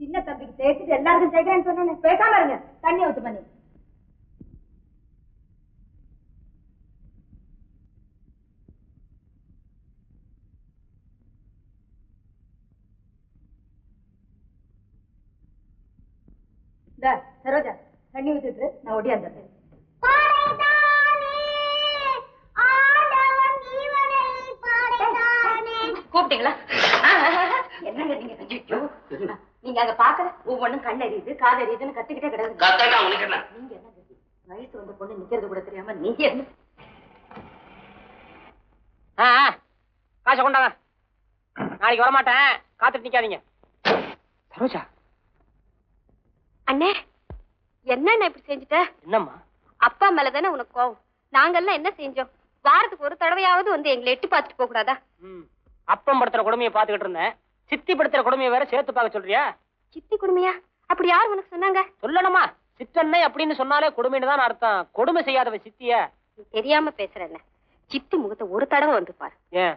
சின்ன தம்பிக்கு தேய்ச்சிட்டு எல்லாருக்கும் சேர்க்கிறேன்னு சொன்னேன். பேசாம இருங்க. தண்ணி ஊத்து பண்ணி. சரோஜா தண்ணி ஊத்திட்டு நான் ஒடியாந்துறேன். கூப்பிட்டீங்களா? என்னங்க நீங்க? நீங்க அங்க பாக்கல ஒவ்வொன்னும் கண்ணெறியுது காதெறியுதுன்னு கத்துக்கிட்டே கிடக்கு. நீங்க என்ன வயசு வந்த பொண்ணு நிக்கிறது கூட தெரியாம நீங்க என்ன? காசை கொண்டாங்க. நாளைக்கு வரமாட்டேன், காத்துட்டு நிக்காதீங்க. சரோஜா. அண்ணே என்ன இப்படி செஞ்சுட்ட? என்னம்மா? அப்பா மேலதானே உனக்கு கோவம். நாங்கெல்லாம் என்ன செஞ்சோம்? வாரத்துக்கு ஒரு தடவையாவது வந்து எங்களை எட்டி பார்த்துட்டு போக கூடாதா? அப்பம் படுத்துற கொடுமையை பாத்துக்கிட்டு இருந்தேன். சித்தி படுத்துற கொடுமையை வேற சேர்த்து பார்க்க சொல்றியா? சித்தி கொடுமையா? அப்படி யார் உனக்கு சொன்னாங்க? சொல்லணுமா? சித்தன்னை அப்படின்னு சொன்னாலே கொடுமைன்னு தான் அர்த்தம். கொடுமை செய்யாதவ சித்திய. தெரியாம பேசுறேன்ன. சித்தி முகத்தை ஒரு தடவை வந்து பாரு. ஏன்?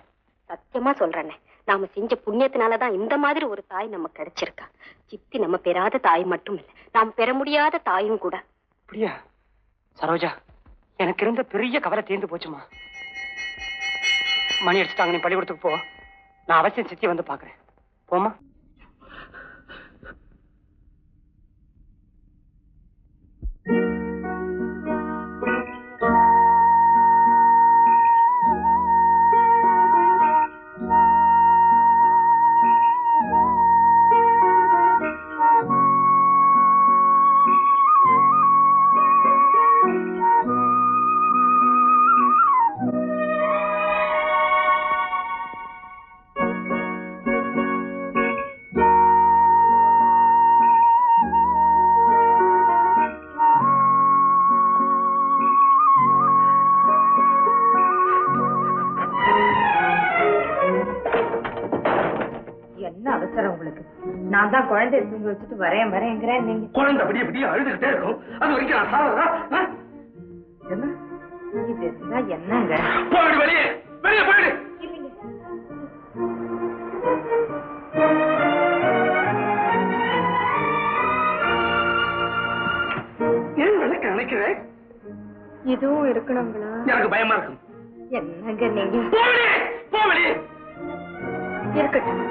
சத்தியமா சொல்றேன், நாம செஞ்ச புண்ணியத்தினாலதான் இந்த மாதிரி ஒரு தாய் நம்ம கிடைச்சிருக்கா. சித்தி நம்ம பெறாத தாய் மட்டும் இல்ல, நாம் பெற முடியாத தாயும் கூட. அப்படியா? சரோஜா, எனக்கு இருந்த பெரிய கவலை தீர்ந்து போச்சுமா. மணி அடிச்சுட்டாங்க, நீ பள்ளிக்கூடத்துக்கு போ. நான் அவசியம் சித்தி வந்து பாக்குறேன். போமா. நான் தான் குழந்தைய தூங்கி வச்சுட்டு வரேங்கிறேன். நீங்க குழந்தை அப்படியே அழுதுகிட்டே இருக்கும். அது வரைக்கும் நான் சாவதா? என்ன இதுதான் என்னங்க? போயிடு, வெளியே வெளியே போயிடு. ஏன் விளக்க அணைக்கிறேன்? இதுவும் இருக்கணுங்களா? எனக்கு பயமா இருக்கும். என்னங்க நீங்க? போ வெளியே. இருக்கட்டும்.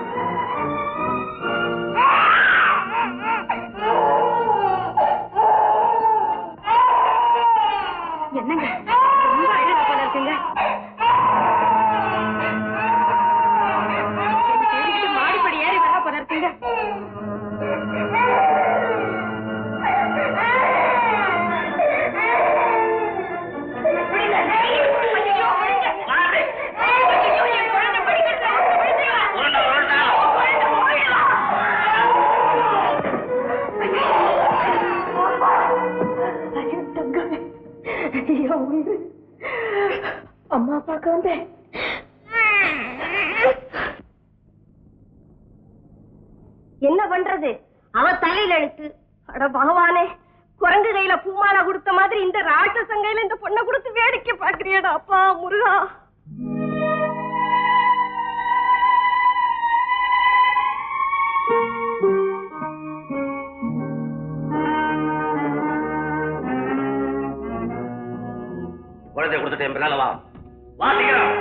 என்னங்க ரொம்ப அழகா போல இருக்குங்க. மாடிப்படி ஏறி வர போல இருக்குங்க. அம்மா பார்க்க வந்தேன். என்ன பண்றது? அவ தலையில எழுத்து. அட பகவானே, குரங்கு கையில பூமாலை கொடுத்த மாதிரி இந்த ராட்சசன் கையில இந்த பொண்ணை கொடுத்து வேடிக்கை பாக்குறியடா அப்பா முருகா. குழந்தை கொடுத்துட்டேன், பின்னால வா. வாசிக்கிறோம்.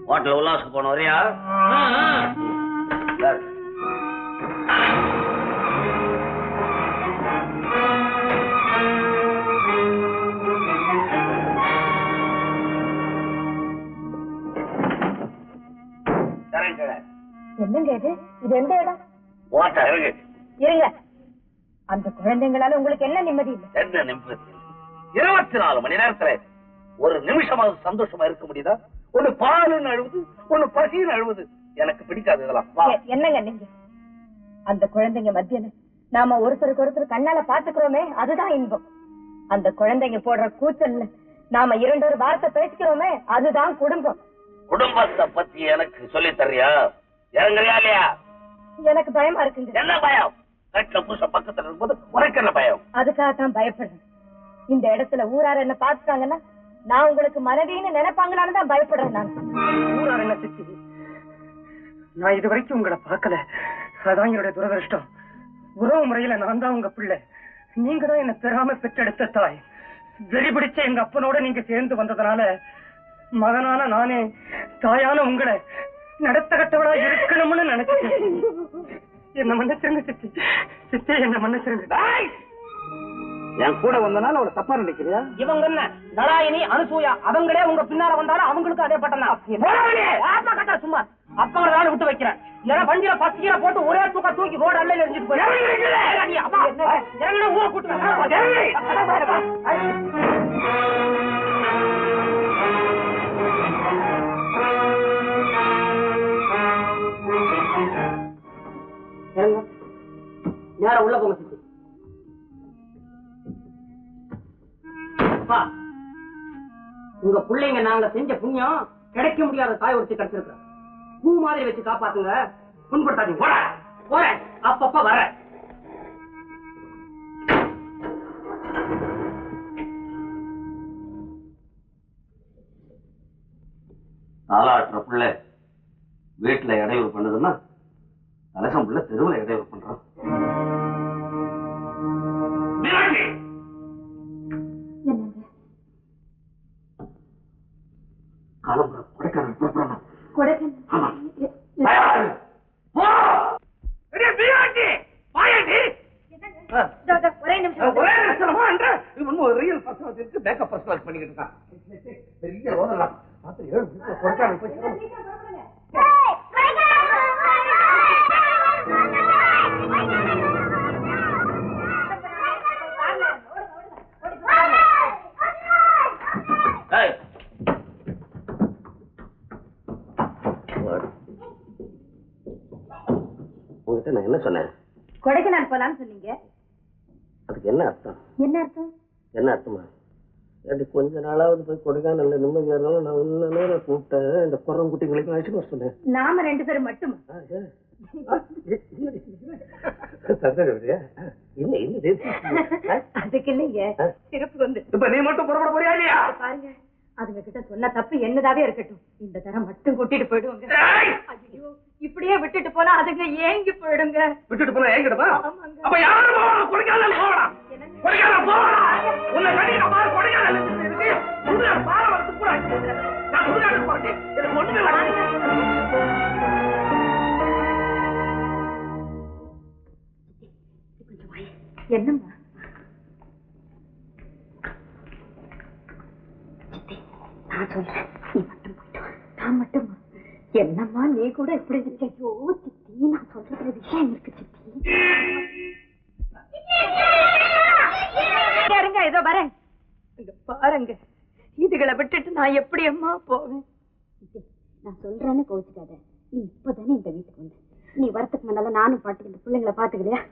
ஹோட்டல் உல்லாசுக்கு போன வரையா? என்னங்க இது? இது எந்த இடம்? இருங்க. அந்த குழந்தைங்களால உங்களுக்கு என்ன நிம்மதி இல்லை? என்ன நிம்மதி? 24 மணி நேரத்துல ஒரு நிமிஷமாவது சந்தோஷமா இருக்க முடியுதா? ஒண்ணு பாலுன்னு அழுவுது, ஒண்ணு பசின்னு அழுவுது. எனக்கு பிடிக்காது இதெல்லாம். என்னங்க நீங்க? அந்த குழந்தைங்க மத்தியில நாம ஒருத்தருக்கு ஒருத்தர் கண்ணால பாத்துக்கிறோமே, அதுதான் இன்பம். அந்த குழந்தைங்க போடுற கூச்சல்ல நாம 2 வார்த்தை பேசிக்கிறோமே அதுதான் குடும்பம். குடும்பத்தை பத்தி எனக்கு சொல்லி தரியா? இறங்குறியா இல்லையா? எனக்கு பயமா இருக்குங்க. என்ன பயம்? கட்டில புருஷ பக்கத்துல இருக்கும்போது உனக்கு என்ன பயம்? அதுக்காகத்தான் பயப்படுறேன். இந்த இடத்துல ஊரார் என்ன பாத்துட்டாங்கன்னா நான் உங்களுக்கு மனைவின்னு நினைப்பாங்களான்னு தான் பயப்படுறேன். நான் ஊரார் என்ன சித்தி, நான் இது வரைக்கும் உங்களை பார்க்கல. அதான் என்னுடைய துரதிருஷ்டம். உறவு முறையில நான் தான் உங்க பிள்ளை. நீங்க தான் என்ன பெறாம பெற்றெடுத்த தாய். வெறி பிடிச்ச எங்க அப்பனோட நீங்க சேர்ந்து வந்ததுனால மகனான நானே தாயான உங்களை நடத்த கட்டவளா இருக்கணும்னு நினைச்சேன். என்ன மன்னிச்சிருங்க சித்தி. சித்தி என்ன மன்னிச்சிருங்க. என் கூட வந்தனால அவளை தப்பா நினைக்கிறியா? இவங்க என்ன நலாயினி அனுசூயா அவங்களே உங்க பின்னால வந்தாலும் அவங்களுக்கு அதே பட்டம் சும்மா அப்பங்களால விட்டு வைக்கிறேன். ஏன்னா வண்டியில 10 கீரை போட்டு ஒரே தூக்கி ரோடு அல்ல எரிஞ்சிட்டு போய் ஊரை கூட்டு நேரம் உள்ள போங்க சித்தி. உங்க பிள்ளைங்க நாங்க செஞ்ச புண்ணியம் கிடைக்க முடியாத தாய் ஒருத்தி கிடைச்சிருக்க. பூ மாதிரி வச்சு காப்பாத்துங்க. புண்படுத்தாதீங்க. போறேன் அப்பப்ப வர. தாளாட்டுற பிள்ளை வீட்டுல இடையூறு பண்ணுதுன்னா அலகம் பிள்ளை தெருவில் இடையூறு பண்றான். கொடைக்கானல் புறப்படணும். ஒரே நிமிஷம் பண்ணிக்கிட்டு இருக்கான். கொடைக்கானல் போய் உங்ககிட்ட நான் என்ன சொன்னேன்? கொடைக்கானல் போலான்னு சொன்னீங்க. அதுக்கு என்ன அர்த்தம்? என்ன அர்த்தம்? என்ன அர்த்தமா? கொஞ்ச நாளாவது போய் கொடைக்கானல்ல நிம்மதியா இருந்தாலும் நான் உன்ன நேரம் கூப்பிட்டேன். இந்த குரங்குட்டிகளுக்கு அழைச்சிட்டு வர சொன்னேன். நாம 2 பேரும் மட்டும் அதுக்கு இல்லைங்க சிறப்பு வந்து இப்ப நீ மட்டும் புறப்பட போறியா இல்லையா? பாருங்க அதுங்க கிட்ட சொன்ன தப்பு என்னதாவே இருக்கட்டும். இந்த தரம் மட்டும் கூட்டிட்டு போயிடுவாங்க. ஐயோ இப்படியே விட்டுட்டு போனா அதுங்க ஏங்கி போயிடுங்க. விட்டுட்டு போனா ஏங்கிடுமா? அப்ப யாரும் போகணும். கொடைக்கானல் போகலாம். கொடைக்கானல் போகலாம். உன்னை கட்டிட்டு பாரு கொடைக்கானல் இருக்கு. சுடுகாடு பாறை வரது கூட நான் சுடுகாடு போறேன். எனக்கு ஒண்ணுமே என்னம்மா? நான் சொல்றேன் நீ மட்டும் போயிட்டு. நான் மட்டும் என்னம்மா நீ கூட எப்படி இருக்கையோ சித்தி. நான் சொல்ற விஷயம் இருக்கு சித்தி. இருங்க ஏதோ வரேன். பாருங்க இதுகளை விட்டுட்டு நான் எப்படி அம்மா போவேன்? நான் சொல்றேன்னு கோச்சுக்காத. நீ இப்பதானே இந்த வீட்டுக்கு வந்த. நீ வரத்துக்கு முன்னால நானும் பாட்டு இந்த பிள்ளைங்களை பாத்துக்கலையா?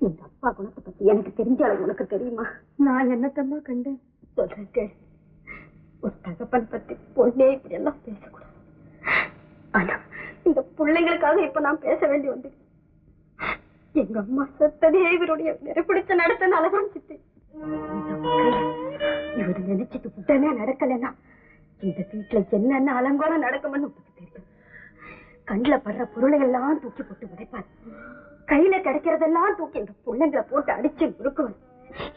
எங்க அப்பா குணத்தை பத்தி எனக்கு தெரிஞ்ச அளவு உனக்கு தெரியுமா? நான் என்னத்தம்மா கண்டேன் சொல்றேன். ஒரு தகப்பன் பத்தி பொண்ணே இப்படி எல்லாம் பேசக்கூடாது. ஆனா இந்த பிள்ளைங்களுக்காக இப்ப நான் பேச வேண்டி வந்து எங்க அம்மா சத்ததே இவருடைய நெருப்பிடிச்ச நடத்தினாலதான் சித்தி. இவரு நினைச்சது உடனே நடக்கலன்னா இந்த வீட்டுல என்னென்ன அலங்கோலம் நடக்கும்னு உங்களுக்கு தெரியும். கண்ணுல படுற பொருளை எல்லாம் தூக்கி போட்டு உடைப்பார். கையில கிடைக்கிறதெல்லாம் தூக்கி இந்த பிள்ளைங்களை போட்டு அடிச்சு முறுக்குவார்.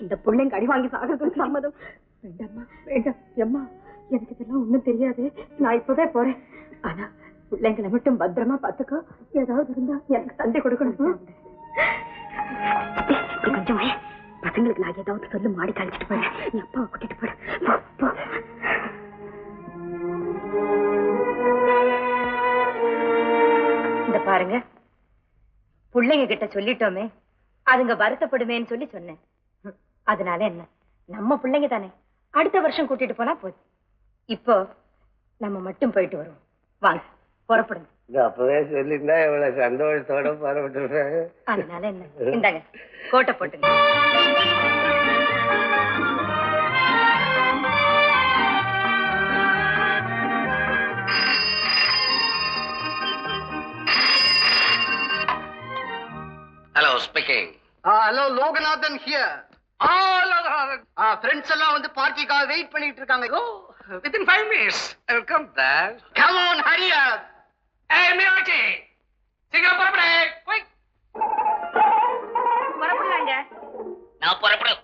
இந்த பிள்ளைங்க அடி வாங்கி சாகிறதுக்கு சம்மதம் வேண்டாம்மா வேண்டாம். அம்மா எனக்கு இதெல்லாம் ஒண்ணும் தெரியாது. நான் இப்பவே போறேன். ஆனா பிள்ளைங்களை மட்டும் பத்திரமா பாத்துக்கோ. ஏதாவது இருந்தா எனக்கு தந்தை கொடுக்கணும். கொஞ்சம் பசங்களுக்கு நான் ஏதாவது சொல்லு மாடி கழிச்சிட்டு போறேன். நீ அப்பாவை கூட்டிட்டு போற. இந்த பாருங்க பிள்ளைங்க கிட்ட சொல்லிட்டோமே அதுங்க வருத்தப்படுமேன்னு சொல்லி சொன்னேன். அதனால என்ன நம்ம பிள்ளைங்க தானே அடுத்த வருஷம் கூட்டிட்டு போனா போதும். இப்போ நம்ம மட்டும் போயிட்டு வருவோம். வாங்க புறப்படுங்க. அப்பவே சொல்லிருந்தா இவ்வளவு சந்தோஷத்தோட புறப்பட்டு. அதனால என்ன இந்தாங்க கோட்டை போட்டுங்க. speaking. Hello Loganathan here. Friends எல்லாம் வந்து பார்ட்டிக்காக வெயிட் பண்ணிட்டு இருக்காங்க. Go. Within 5 minutes, I will come there. Come on, hurry up. Hey, Miyaki! சீக்கிரம் புறப்படு. Quick. புறப்படலாங்க. நான் புறப்படு.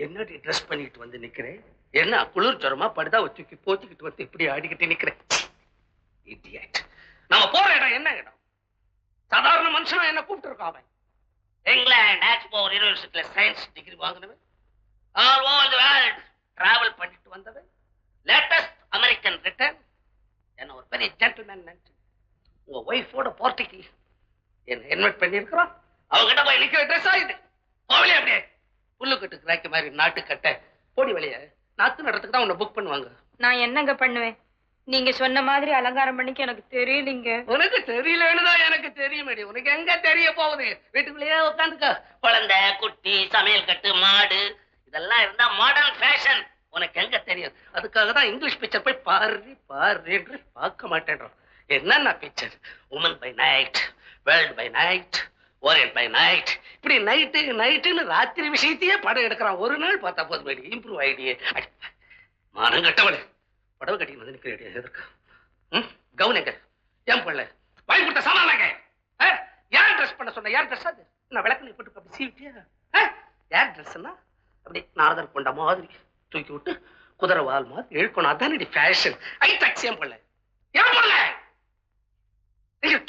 என்னடி ட்ரெஸ் பண்ணிட்டு வந்து நிக்கிறேன்? என்ன குளிர் ஜரமா படுதா தூக்கி போத்திக்கிட்டு வந்து இப்படி ஆடிக்கிட்டு நிக்கிறேன்? இடியட். நம்ம போற இடம் என்ன இடம்? சாதாரண மனுஷனா என்ன கூப்பிட்டு இருக்கான்? இங்கிலாந்து ஆக்ஸ்போர்ட் யூனிவர்சிட்டியில சயின்ஸ் டிகிரி வாங்கினவன், all over the world travel பண்ணிட்டு வந்தவன், லேட்டஸ்ட் அமெரிக்கன் ரிட்டர்ன், என்ன ஒரு பெரிய ஜென்டில்மேன் நினைச்சு உங்க ஒய்ஃபோட பார்ட்டிக்கு என்ன இன்வைட் பண்ணியிருக்கிறான். அவங்ககிட்ட போய் நிக்கிற ட்ரெஸ் ஆகுது. போகலையே அப்படியே புல்லுக்கட்டு கிராக்கி மாதிரி நாட்டு கட்ட போடி வெளியே. நாத்து நடத்துக்கு தான் உன்னை புக் பண்ணுவாங்க. நான் என்னங்க பண்ணுவேன்? நீங்க சொன்ன மாதிரி அலங்காரம் பண்ணிக்க எனக்கு தெரியலீங்க. உனக்கு தெரியலன்னுதான் எனக்கு தெரியுமேடி. உனக்கு எங்க தெரிய போகுது? வீட்டுக்குள்ளேயே உட்காந்துக்க. குழந்தை, குட்டி, சமையல் கட்டு, மாடு இதெல்லாம் இருந்தா மாடர்ன் ஃபேஷன். உனக்கு எங்க தெரியும்? அதுக்காக தான் இங்கிலீஷ் பிக்சர் போய் பாரு என்று பார்க்க மாட்டேன்றோம். என்னென்ன picture? Woman by night, world by night, orient by night, இப்படி நைட்டுன்னு ராத்திரி விஷயத்தையே படம் எடுக்கிறான். ஒரு நாள் பார்த்தா போதும் இம்ப்ரூவ் ஆயிடியே. மானம் கட்டவளே, படவை கட்டிக்கு வந்து நிற்கிறேன். எதற்கு கவுனங்க ஏன் பிள்ளை வாங்கி கொடுத்த சாமானாங்க? யார் ட்ரெஸ் பண்ண சொன்ன? யார் ட்ரெஸ் அது? நான் விளக்கு நீ போட்டு அப்படி சீவிட்டியா? யார் ட்ரெஸ்ன்னா அப்படி நாரதர் கொண்ட மாதிரி தூக்கி விட்டு குதிரை வால் மாதிரி இழுக்கணும். அதான் ஃபேஷன். ஐ டாக்ஸ் ஏன் பிள்ளை? ஏன் பிள்ளை?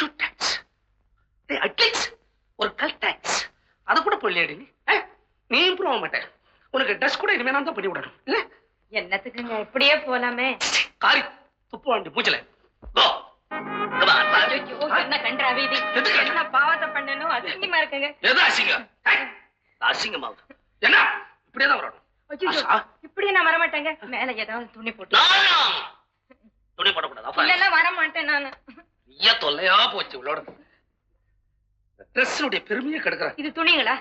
டூ டாக்ஸ், அட்லீஸ்ட் ஒரு கல் டாக்ஸ் அதை கூட பொல்லியாடி நீ இம்ப்ரூவ் ஆக மாட்டேன். உனக்கு ட்ரெஸ் கூட இனிமே நான் தான் பண்ணி விடணும். இல்ல என்னத்துக்குங்க இப்படியே போலாமே? காரி துப்பு வாண்டி மூச்சல. என்ன கன்றாவி இது? என்ன பாவத்தை பண்ணணும்? அசிங்கமா இருக்குங்க. எது அசிங்கம்? அசிங்கமாவது என்ன? இப்படியேதான் வரணும். இப்படியே நான் வரமாட்டேங்க. மேல ஏதாவது துணி போட்டு. துணி போடக்கூடாது. இல்ல வர மாட்டேன் நானு. தொல்லையா போச்சு உள்ளோட. ட்ரெஸ்னுடைய பெருமையை கெடுக்கிற. இது துணிங்களா?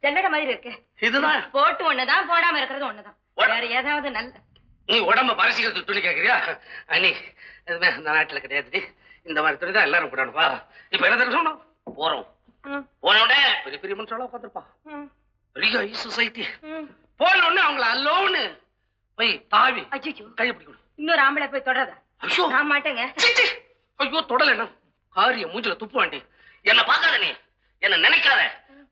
ஜல்லட மாதிரி இருக்கு. இதுதான் போட்டு ஒண்ணுதான், போடாம இருக்கிறது ஒண்ணுதான். வேற ஏதாவது நல்ல நீ உடம்ப பரிசிக்கிறதுக்கு துணி கேட்கறியா? அண்ணி எதுவுமே அந்த நாட்டுல கிடையாது. இந்த மாதிரி துணி தான் எல்லாரும் போடணும்பா. இப்ப என்ன தெரியும் சொன்னோம்? போறோம் போனோட பெரிய பெரிய மனுஷால உட்காந்துருப்பான். பெரிய சொசைட்டி போனோடனே அவங்கள அல்லோன்னு போய் தாவி கையை பிடிக்கணும். இன்னொரு ஆம்பளை போய் தொடரதா? ஐயோ நான் மாட்டேங்க. ஐயோ தொடல என்ன காரிய மூஞ்சில துப்பு வாண்டி. என்ன பாக்காத, நீ என்ன நினைக்காத.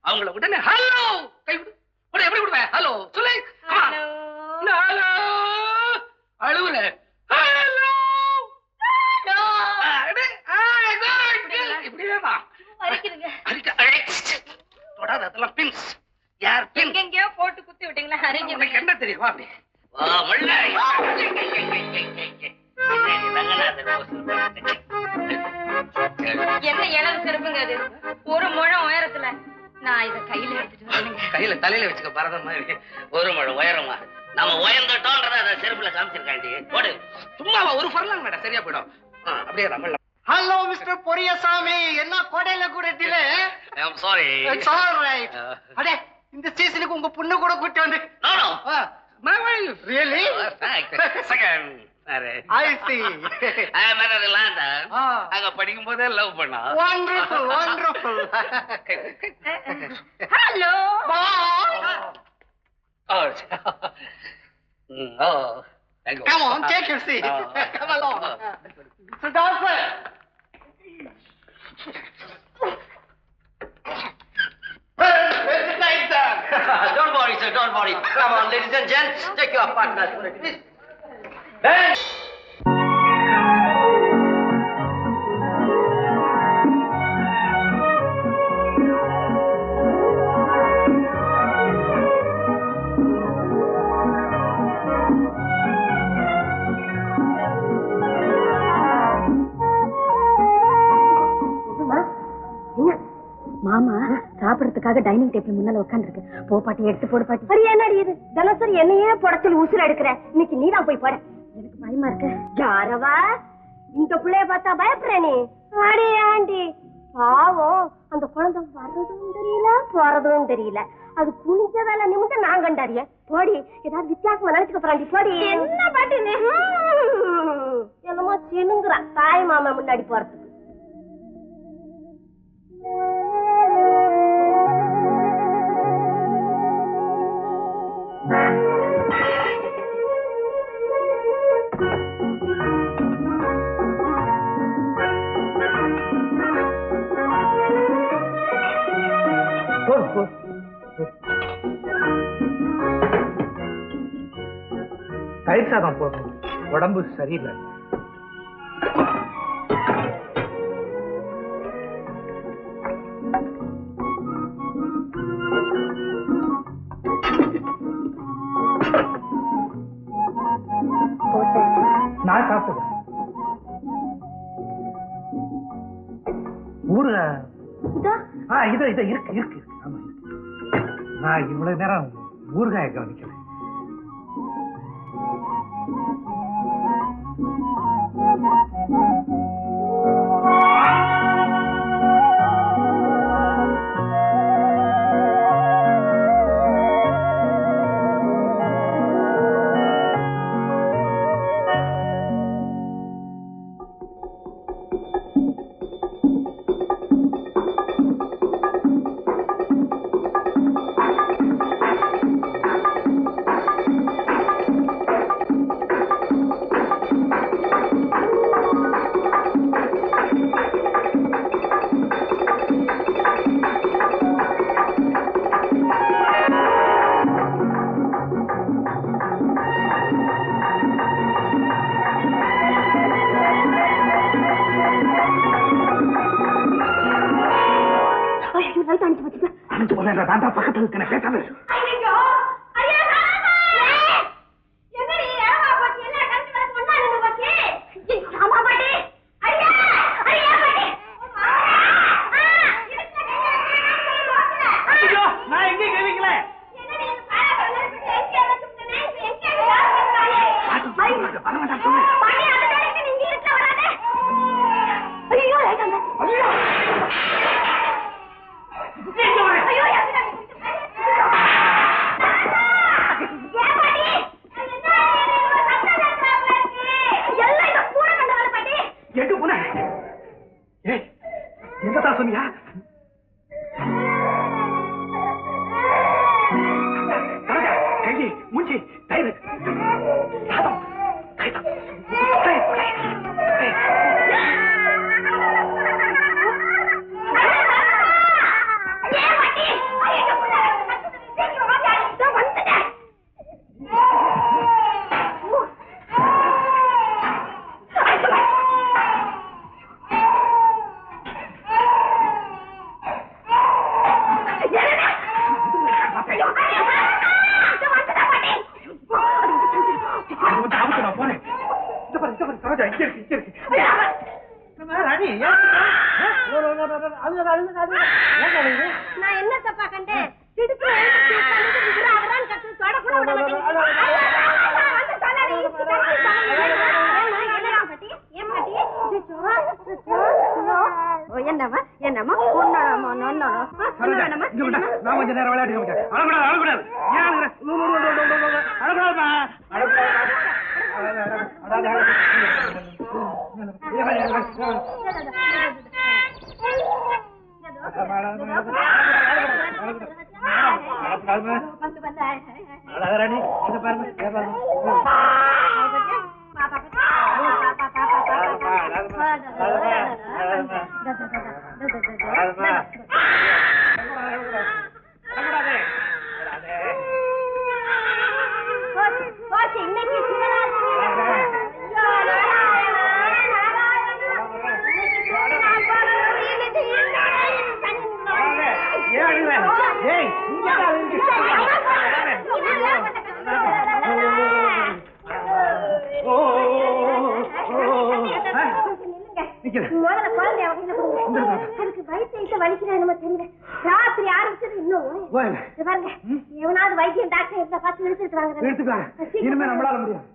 அவங்கள உடனே ஹலோ கை விடு. எப்படி விடுவேன்? ஹலோ சொல்லு. ஹலோ அழுவுல. ஹலோ இப்படியேதான் தொடாத. அதெல்லாம் பின்ஸ். யார் பின்? எங்கெங்கயோ போட்டு குத்தி விட்டீங்களா? உனக்கு என்ன தெரியும்? வா அப்படி வா மள்ள. என்ன இளவு செருப்புங்க அது? ஒரு முழம் உயரத்துல. நான் இத கையில எடுத்துட்டு வரேங்க. கையில தலையில வச்சுக்க பரதம் மாதிரி. ஒரு முழம் உயரமா நம்ம உயர்ந்துட்டோன்றத அந்த செருப்புல காமிச்சிருக்காண்டி. போடு சும்மா ஒரு ஃபர்லாங் மேடம் சரியா போயிடும். அப்படியே ரமல்ல. ஹலோ மிஸ்டர் பொரியசாமி, என்ன கோடையில கூட delay? I am sorry. It's all right. அடே இந்த சீசனுக்கு உங்க பொண்ணு கூட கூட்டி வந்து. No no my wife. Really? Second I see. I am in Atlanta. அங்க படிக்கும் போதே லவ் பண்ணா. Wonderful, wonderful. Hello. Oh. Oh. Come on, take your seat. Come along. Sit down, sir. Where's the time, sir? Don't worry, sir, don't worry. Come on, ladies and gents, take your partners. Ben! மாமா சாப்பிடறதுக்காக dining table முன்னால உட்காந்துருக்கு. போ பாட்டி, எடுத்து போடு பாட்டி. சரி என்னடி இது தினசரி என்னையே புடச்சல் உசுர எடுக்கிற? இன்னைக்கு நீதான் போய் போற. எனக்கு பயமா இருக்கு. யாரவா இந்த பிள்ளைய பார்த்தா பயப்படுற நீ? அடி ஆண்டி பாவம் அந்த குழந்தை வர்றதும் தெரியல போறதும் தெரியல. அது குனிஞ்சதால நிமிஷம் நான் கண்டாரிய போடி ஏதாவது வித்தியாசமா நினைச்சுக்க போறாண்டி போடி. என்ன பாட்டு என்னமோ சினுங்குறான் தாய் மாமா முன்னாடி போறதுக்கு. தயிர் சாதம் போதும், உடம்பு சரியில்லை. நான் சாப்பிட்டுக்கிறேன். ஊறுகாய் இது இருக்கு இருக்கு. ஆமா, நான் இவ்வளவு நேரம் ஊறுகாயை கவனிக்கிறேன். பக்கத்துல இருக்க பேசாத. சொன்னியா? கையை மூஞ்சி தயிர் சாதம் நான் என்ன தப்பா கண்டேன்? என்னமா என்னமா நான் கொஞ்ச நேரம் விளையாட்டு ராணி இங்க பாருங்க ராத்திரி ஆரம்பிச்சது இன்னும் பாருங்க. எவனாவது வைத்தியம் டாக்டர் இருந்தா பார்த்து எடுத்துருக்காங்க. இனிமே நம்மளால முடியும்.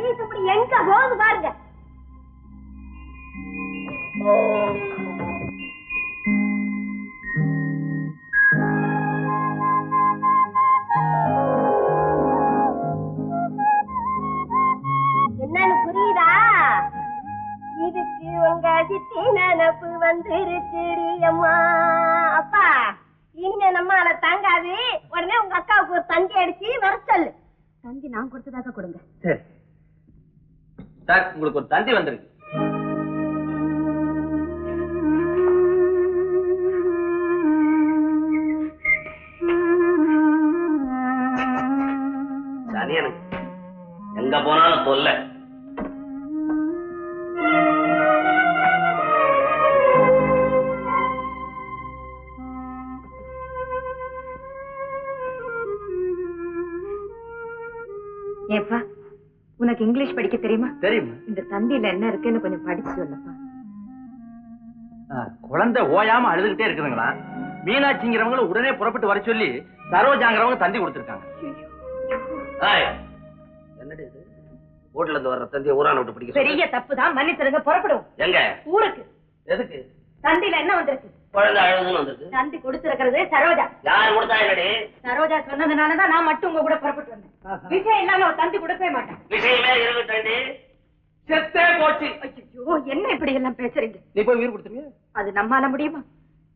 சர்வீஸ் இப்படி எங்க போகுது பாருங்க. என்னன்னு புரியுதா? இதுக்கு உங்க சித்தி நினப்பு வந்துருச்சுடி அம்மா. அப்பா இனிமே நம்மால தாங்காது. உடனே உங்க அக்காவுக்கு ஒரு தந்தி அடிச்சு வர சொல்லு. தந்தி நான் கொடுத்ததாக கொடுங்க. சரி சார், உங்களுக்கு ஒரு தந்தி வந்திருக்கு. சனியனுக்கு எங்க போனாலும் தொல்லை. ஏப்பா, உனக்கு இங்கிலீஷ் படிக்க தெரியுமா? தெரியுமா? இந்த தந்தியில என்ன இருக்குன்னு கொஞ்சம் படிச்சு சொல்லப்பா. குழந்தை ஓயாம அழுதுகிட்டே இருக்குதுங்களா? மீனாட்சிங்கிறவங்க உடனே புறப்பட்டு வர சொல்லி சரோஜாங்கிறவங்க தந்தி கொடுத்திருக்காங்க. என்னடி இது? ஊர்ல இருந்து வர்ற தந்தியை ஊரான விட்டு பிடிக்க பெரிய தப்புதான், மன்னிச்சிருங்க. புறப்படுவோம். எங்க ஊருக்கு. எதுக்கு? தந்தியில என்ன வந்திருக்கு? குழந்தை அழுதுன்னு வந்திருக்கு. தந்தி கொடுத்திருக்கிறது சரோஜா. யார் கொடுத்தா என்னடி? சரோஜா சொன்னதுனாலதான் நான் மட்டும் உங்க கூட புறப்பட்டு வந்தேன். விஷயம் இல்லாம ஒரு தந்தி கொடுக்கவே மாட்டேன். விஷயமே இருக்கட்டண்டி. செத்தே போச்சு. ஐயோ, என்ன இப்படி எல்லாம் பேசுறீங்க? நீ போய் உயிர் கொடுத்துருவியா? அது நம்மால முடியுமா?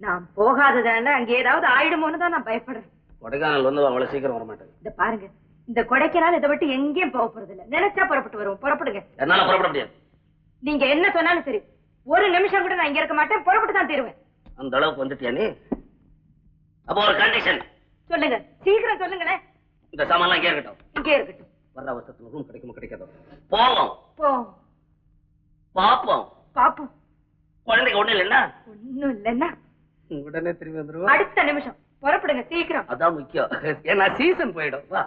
நான் போகாததால அங்க ஏதாவது ஆயிடுமோன்னு தான் நான் பயப்படுறேன். கொடைக்கானல் வந்து அவ்வளவு சீக்கிரம் வர மாட்டேன். இந்த பாருங்க, இந்த கொடைக்கானல் இதை விட்டு எங்கேயும் போக போறது இல்ல. நினைச்சா புறப்பட்டு வருவோம். புறப்படுங்க. என்னால புறப்பட முடியாது. நீங்க என்ன சொன்னாலும் சரி, ஒரு நிமிஷம் கூட நான் இங்க இருக்க மாட்டேன். புறப்பட்டு தான் தருவேன். அந்த அளவுக்கு வந்துட்டியா நீ? அப்போ ஒரு கண்டிஷன் சொல்லுங்க, சீக்கிரம் சொல்லுங்களேன். இந்த சாமான்லாம் இங்கே இருக்கட்டும். இங்கே இருக்கட்டும். வர்ற அவசரத்துல ரூம் கிடைக்குமோ கிடைக்காதோ போவோம். போ பாப்போம். பாப்போம். குழந்தைக்கு ஒண்ணு இல்லைன்னா ஒண்ணும் இல்லைன்னா உடனே திரும்பி வந்துருவோம். அடுத்த நிமிஷம் புறப்படுங்க சீக்கிரம். அதான் முக்கியம். ஏன்னா சீசன் போயிடும். வா.